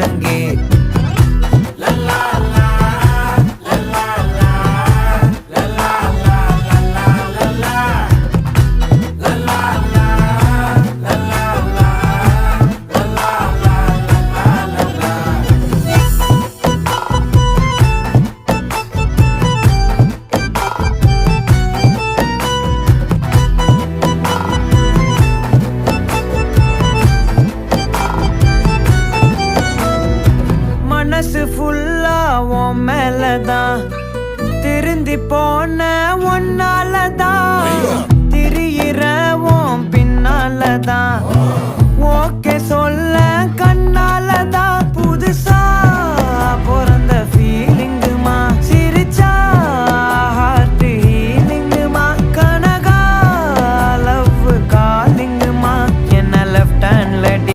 முழங்கே. மனசு ஃபுல்லா உன் மேலதான், திருந்தி போன ஒன்னாலதான், திரியிற உன் பின்னாலதான், ஓகே சொல்ல கண்ணாலதான்,